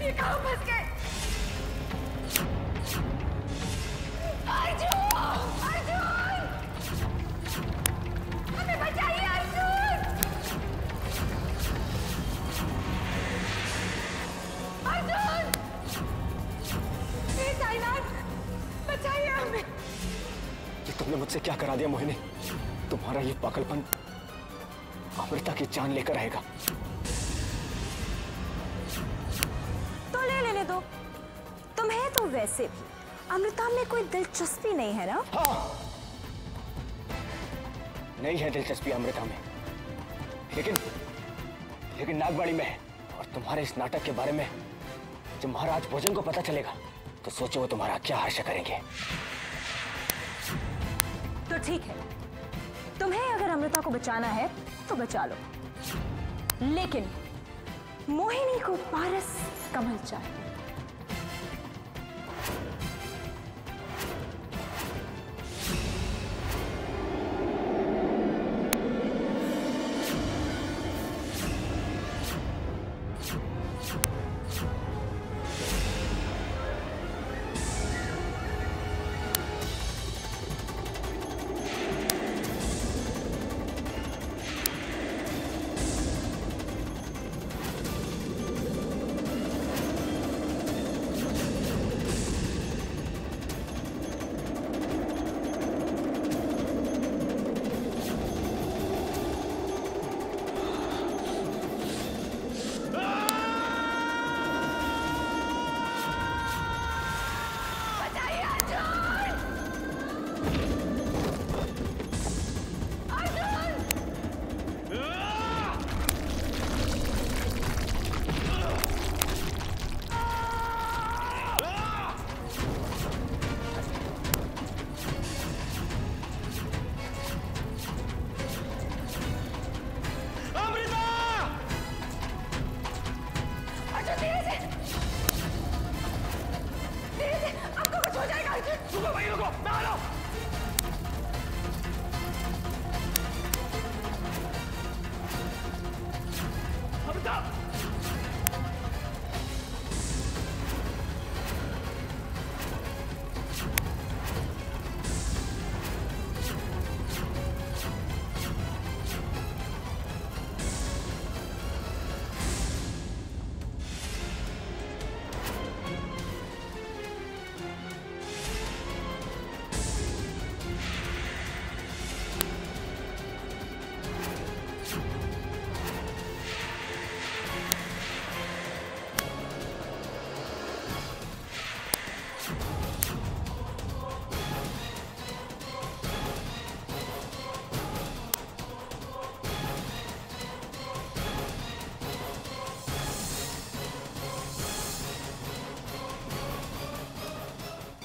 ये कहाँ फंस गए? अर्जुन! अर्जुन! हमें बचाइए अर्जुन! अर्जुन! साईनाथ, बचाइए हमें! ये तुमने मुझसे क्या करा दिया मोहिनी? तुम्हारा ये पागलपन अमृता की जान लेकर आएगा। तो ले लेने दो। तुम्हें तो वैसे भी अमृता में कोई दिलचस्पी नहीं है ना? हाँ, नहीं है दिलचस्पी अमृता में, लेकिन नागवाड़ी में है। और तुम्हारे इस नाटक के बारे में जब महाराज भोजन को पता चलेगा तो सोचो वो तुम्हारा क्या हर्ष करेंगे। तो ठीक है, तुम्हें अगर अमृता को बचाना है तो बचा लो, लेकिन मोहिनी को पारस कमल चाहिए।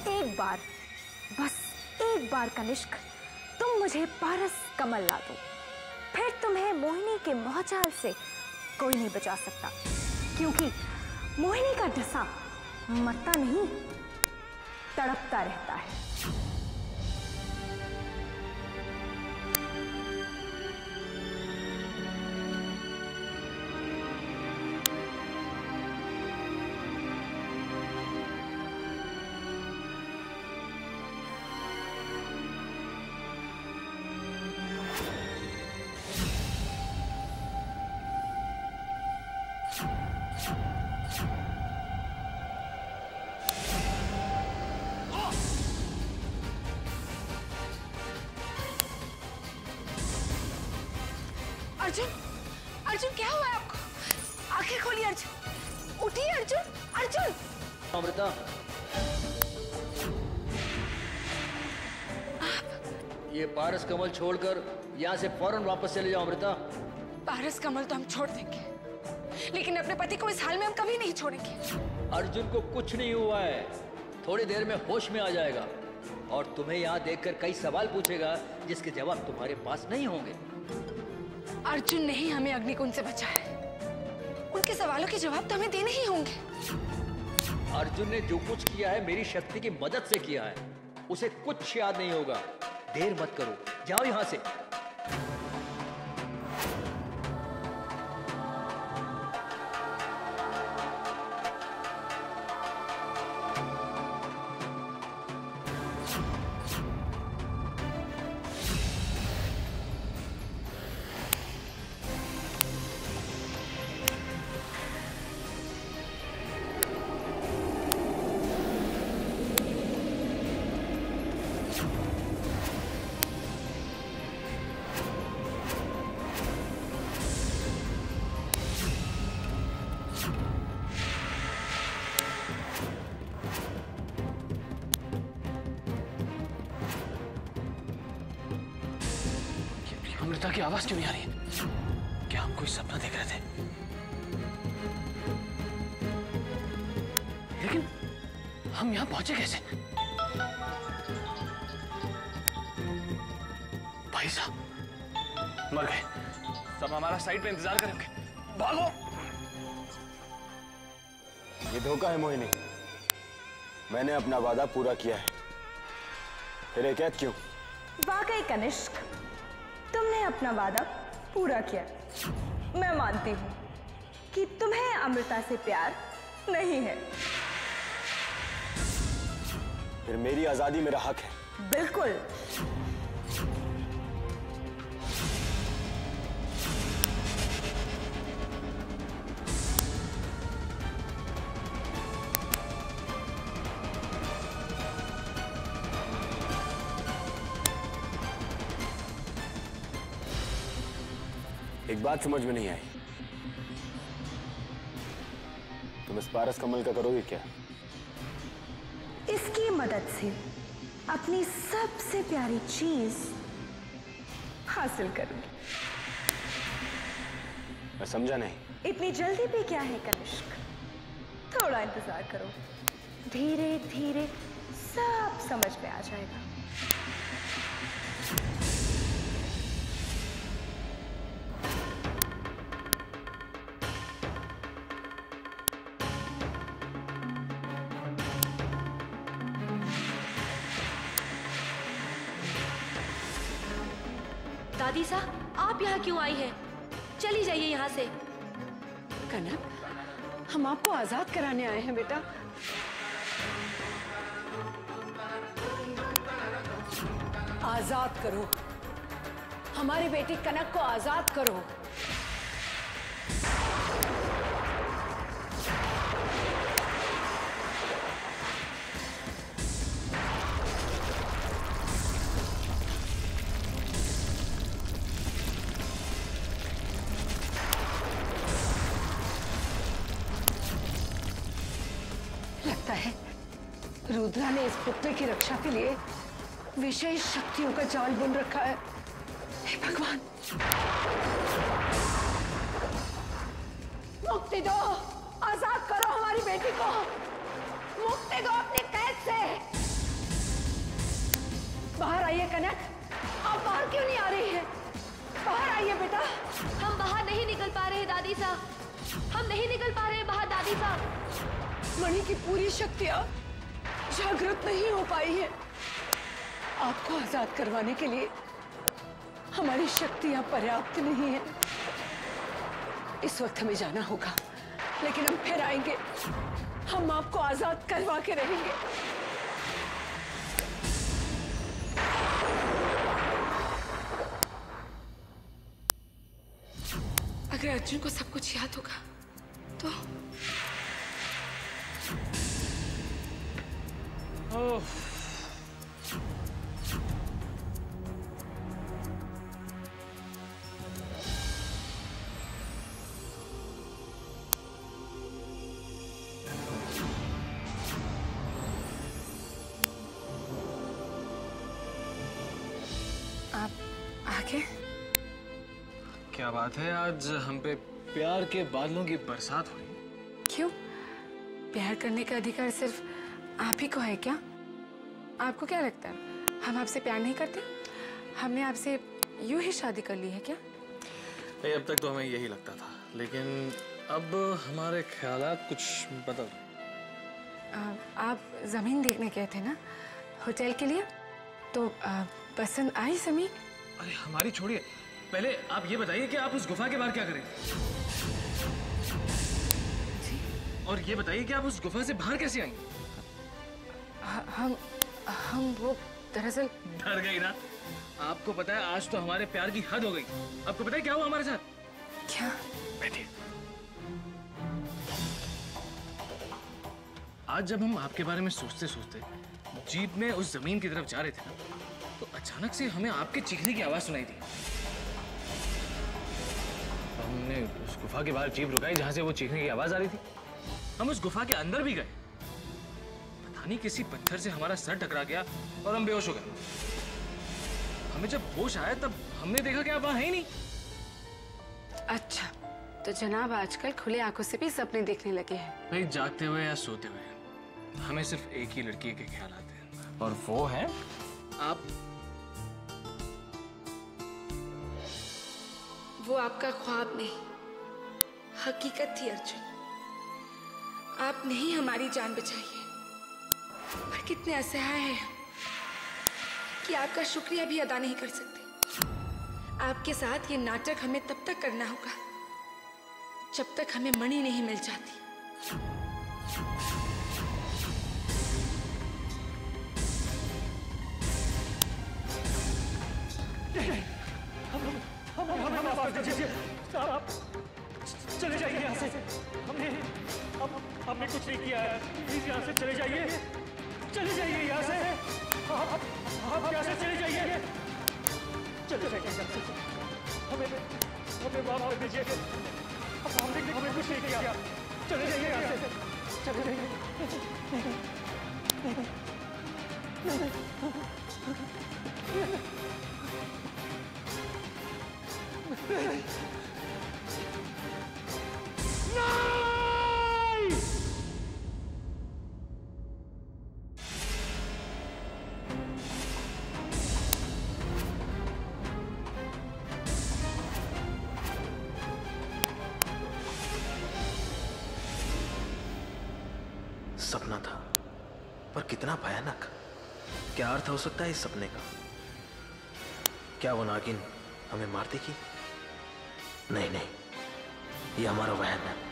एक बार, बस एक बार कनिष्क, तुम मुझे पारस कमल ला दो, फिर तुम्हें मोहिनी के मोहजाल से कोई नहीं बचा सकता, क्योंकि मोहिनी का डसा मरता नहीं, तड़पता रहता है। अर्जुन, अर्जुन क्या हुआ है आपको? आंखें खोलिए अर्जुन, उठिए अर्जुन, अर्जुन। अमृता, ये पारस कमल छोड़कर यहाँ से फौरन वापस चले जाओ अमृता। पारस कमल तो हम छोड़ देंगे, लेकिन अपने पति को इस हाल में हम कभी नहीं छोड़ेंगे। अर्जुन को कुछ नहीं हुआ है, थोड़ी देर में होश में आ जाएगा और तुम्हें यहाँ देखकर कई सवाल पूछेगा जिसके जवाब तुम्हारे पास नहीं होंगे। अर्जुन ने ही हमें अग्निकुंड से बचाया, उनके सवालों के जवाब तो हमें देने ही होंगे। अर्जुन ने जो कुछ किया है मेरी शक्ति की मदद से किया है, उसे कुछ याद नहीं होगा। देर मत करो, जाओ यहाँ से। अमृता की आवाज क्यों नहीं आ रही? क्या हम कोई सपना देख रहे थे? लेकिन हम यहां पहुंचे कैसे? भाई साहब मर गए। सब हमारा साइड पे इंतजार करेंगे। भागो। ये धोखा है मोहिनी। मैंने अपना वादा पूरा किया है। फिर ये कैद क्यों? वाकई कनिष्क, तुमने अपना वादा पूरा किया। मैं मानती हूं कि तुम्हें अमृता से प्यार नहीं है। फिर मेरी आजादी मेरा हक है। बिल्कुल। एक बात समझ में नहीं आई। तुम इस पारस कमल का करोगे क्या? इसकी मदद से अपनी सबसे प्यारी चीज हासिल करूंगी। मैं समझा नहीं। इतनी जल्दी भी क्या है कनिष्क, थोड़ा इंतजार करो। धीरे धीरे सब समझ में आ जाएगा। दादी साहब, आप यहाँ क्यों आई हैं? चली जाइए यहाँ से। कनक, हम आपको आजाद कराने आए हैं बेटा। आजाद करो, हमारी बेटी कनक को आजाद करो। लगता है रुद्रा ने इस पुत्र की रक्षा के लिए विशेष शक्तियों का जाल बुन रखा है। हे भगवान, मुक्ति दो, आजाद करो हमारी बेटी को, मुक्ति दो अपनी कैद से। बाहर आइए कनक, आप बाहर क्यों नहीं आ रही हैं? बाहर आइए बेटा। हम बाहर नहीं निकल पा रहे दादी साहब, हम नहीं निकल पा रहे बाहर दादी साहब। मणि की पूरी शक्तियां जागृत नहीं हो पाई है। आपको आजाद करवाने के लिए हमारी शक्तियां पर्याप्त नहीं है। इस वक्त हमें जाना होगा, लेकिन हम फिर आएंगे। हम आपको आजाद करवा के रहेंगे। अगर अर्जुन को सब कुछ याद होगा तो आप आगे। क्या बात है, आज हम पे प्यार के बादलों की बरसात हो रही है। क्यों? प्यार करने का अधिकार सिर्फ आप ही को है क्या? आपको क्या लगता है हम आपसे प्यार नहीं करते? हमने आपसे यूं ही शादी कर ली है क्या? अब तक तो हमें यही लगता था, लेकिन अब हमारे ख्यालात कुछ बदल रहे। आप जमीन देखने गए थे ना होटल के लिए, तो पसंद आई जमीन? अरे हमारी छोड़िए, पहले आप ये बताइए कि आप उस गुफा के बाहर क्या करेंगे? और ये बताइए कि आप उस गुफा से बाहर कैसे आई? हम वो दरअसल। डर गई ना? आपको पता है आज तो हमारे प्यार की हद हो गई। आपको पता है क्या हुआ हमारे साथ? क्या? बैठिए। आज जब हम आपके बारे में सोचते सोचते जीप में उस जमीन की तरफ जा रहे थे ना, तो अचानक से हमें आपके चीखने की आवाज सुनाई दी। हम हमने उस गुफा के बाहर जीप रुकाई जहां से वो चीखने की आवाज आ रही थी। हम उस गुफा के अंदर भी गए, पता नहीं किसी पत्थर से हमारा सर टकरा गया और हम बेहोश हो गए। हमें जब होश आया तब हमने देखा कि आप वहां है ही नहीं। अच्छा, तो जनाब आजकल खुले आंखों से भी सपने देखने लगे हैं। भाई जागते हुए या सोते हुए हमें सिर्फ एक ही लड़की के ख्याल आते हैं, और वो है आप। वो आपका ख्वाब नहीं, हकीकत थी अर्जुन। आपने ही हमारी जान बचाई है, पर कितने असहाय हैं हम कि आपका शुक्रिया भी अदा नहीं कर सकते। आपके साथ ये नाटक हमें तब तक करना होगा जब तक हमें मणि नहीं मिल जाती। चले जाइए यहाँ से। हमने कुछ नहीं किया है, प्लीज यहाँ से चले जाइए। चले जाइए यहाँ से, आप यहाँ से चले जाइए। चले जाइए यहाँ से। हमें माफ कर दीजिए, हमने कुछ नहीं किया। चले जाइए यहाँ से, चले जाइए। सपना था, पर कितना भयानक। क्या अर्थ हो सकता है इस सपने का? क्या वो नागिन हमें मार देगी? नहीं नहीं, ये हमारा वहम है।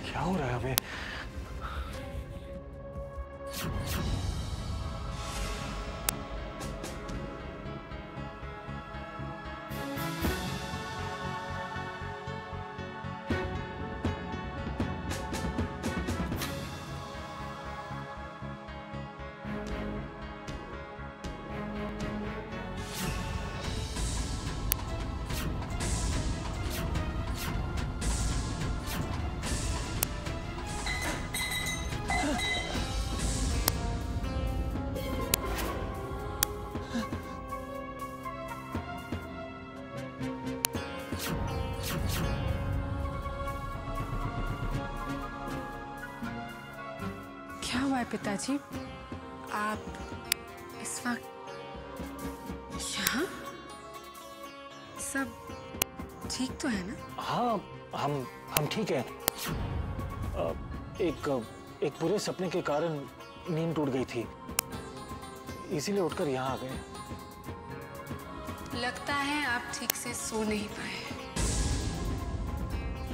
क्या हो रहा है हमें? क्या हुआ है पिताजी? आप इस वक्त यहाँ? सब ठीक तो है ना? हाँ, हम ठीक हैं। एक बुरे सपने के कारण नींद टूट गई थी, इसीलिए उठकर यहाँ आ गए। लगता है आप ठीक से सो नहीं पाए।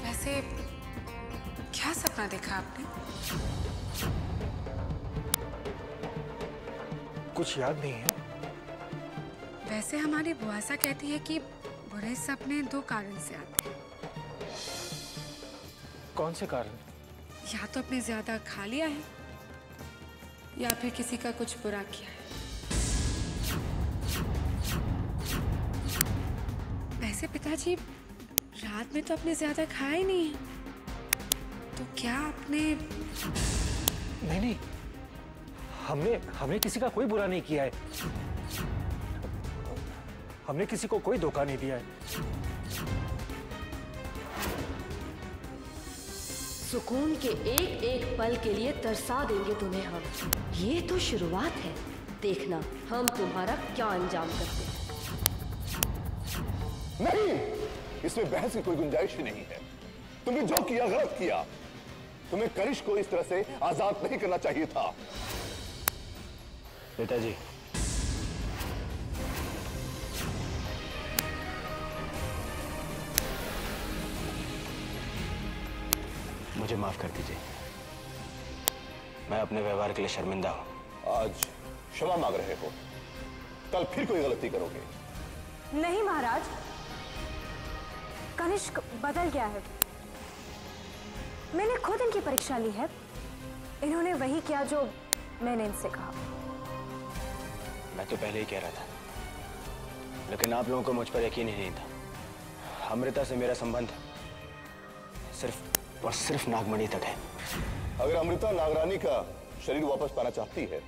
वैसे क्या सपना देखा आपने? कुछ याद नहीं है। वैसे हमारी बुआसा कहती है कि बुरे सपने दो कारण से आते हैं। कौन से कारण? या तो आपने ज्यादा खा लिया है या फिर किसी का कुछ बुरा किया है। वैसे पिताजी, रात में तो आपने ज्यादा खाया ही नहीं है, तो क्या आपने? नहीं, हमने किसी का कोई बुरा नहीं किया है। हमने किसी को कोई धोखा नहीं दिया है। सुकून के एक एक पल के लिए तरसा देंगे तुम्हें हम। ये तो शुरुआत है, देखना हम तुम्हारा क्या अंजाम करते हैं। नहीं, इसमें बहस की कोई गुंजाइश ही नहीं है। तुमने जो किया गलत किया। तुम्हें करिश को इस तरह से आजाद नहीं करना चाहिए था। पिताजी, मुझे माफ कर दीजिए। मैं अपने व्यवहार के लिए शर्मिंदा हूं। आज क्षमा मांग रहे हो, कल फिर कोई गलती करोगे। नहीं महाराज, कनिष्क बदल गया है। मैंने खुद इनकी परीक्षा ली है। इन्होंने वही किया जो मैंने इनसे कहा। मैं तो पहले ही कह रहा था, लेकिन आप लोगों को मुझ पर यकीन ही नहीं था। अमृता से मेरा संबंध सिर्फ और सिर्फ नागमणि तक है। अगर अमृता नागरानी का शरीर वापस पाना चाहती है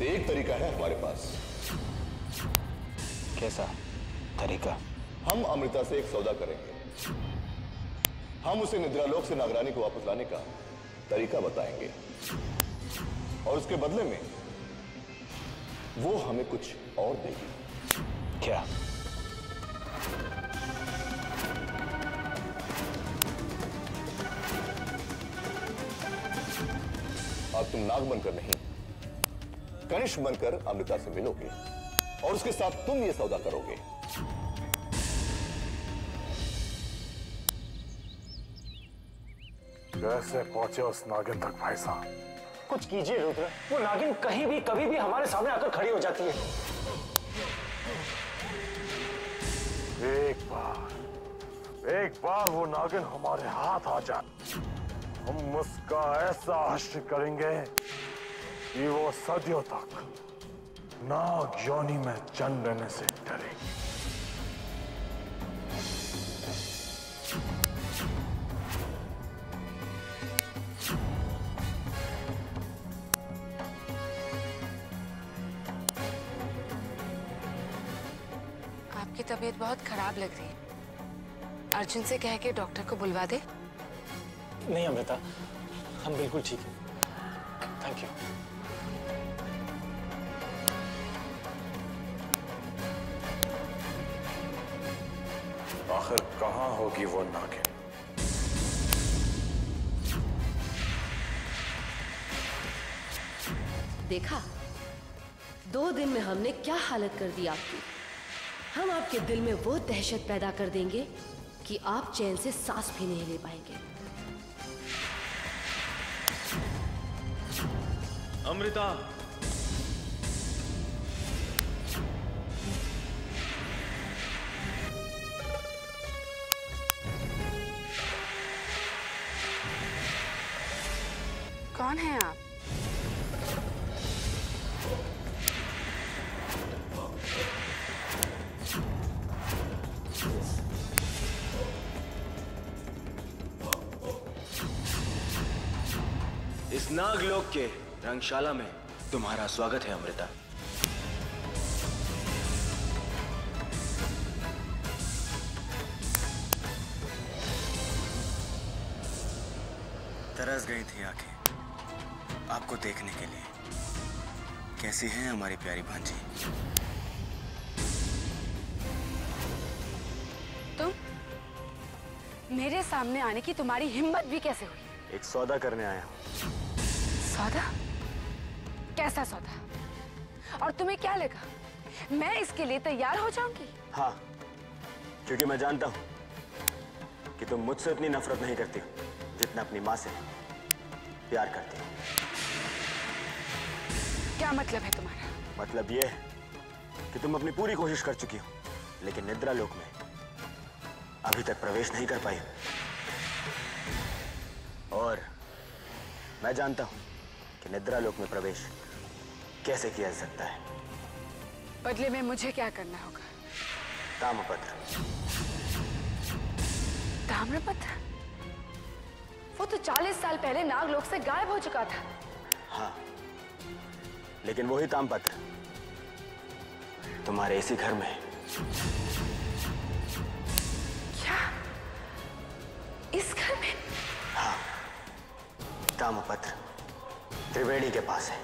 तो एक तरीका है हमारे पास। कैसा तरीका? हम अमृता से एक सौदा करेंगे। हम उसे निद्रालोक से नागरानी को वापस लाने का तरीका बताएंगे और उसके बदले में वो हमें कुछ और देगी। क्या? अब तुम नाग बनकर नहीं, कनिष्क बनकर अमृता से मिलोगे और उसके साथ तुम ये सौदा करोगे। कैसे पहुंचे उस नागिन तक भाई साहब? कुछ कीजिए रुद्र, वो नागिन कहीं भी कभी भी हमारे सामने आकर खड़ी हो जाती है। एक बार वो नागिन हमारे हाथ आ जाए, हम उसका ऐसा हश्र करेंगे कि वो सदियों तक नाग योनि में जन्म लेने से डरेगी। आपकी तबीयत बहुत खराब लग रही है। अर्जुन से कह के डॉक्टर को बुलवा दे। नहीं अमृता, हम बिल्कुल ठीक हैं। Thank you. आखिर कहां होगी वो नागिन? देखा, 2 दिन में हमने क्या हालत कर दी आपकी। हम आपके दिल में वो दहशत पैदा कर देंगे कि आप चैन से सांस भी नहीं ले पाएंगे। अमृता, कौन है आप? इस नागलोक के रंगशाला में तुम्हारा स्वागत है अमृता। तरस गई थी आंखें आपको देखने के लिए। कैसी हैं हमारी प्यारी भांजी? तुम मेरे सामने आने की तुम्हारी हिम्मत भी कैसे हुई? एक सौदा करने आया हूं। सौदा? कैसा सौदा? और तुम्हें क्या लगा मैं इसके लिए तैयार हो जाऊंगी? हाँ, क्योंकि मैं जानता हूं कि तुम मुझसे उतनी नफरत नहीं करती हो जितना अपनी माँ से प्यार करती हो। क्या मतलब है तुम्हारा? मतलब यह है कि तुम अपनी पूरी कोशिश कर चुकी हो, लेकिन निद्रालोक में अभी तक प्रवेश नहीं कर पाई। और मैं जानता हूं कि निद्रालोक में प्रवेश कैसे किया जा सकता है। बदले में मुझे क्या करना होगा? ताम्रपत्र। ताम्रपत्र? वो तो 40 साल पहले नागलोक से गायब हो चुका था। हाँ, लेकिन वही ताम्रपत्र तुम्हारे इसी घर में है। क्या? इस घर में? हाँ, ताम्रपत्र त्रिवेणी के पास है।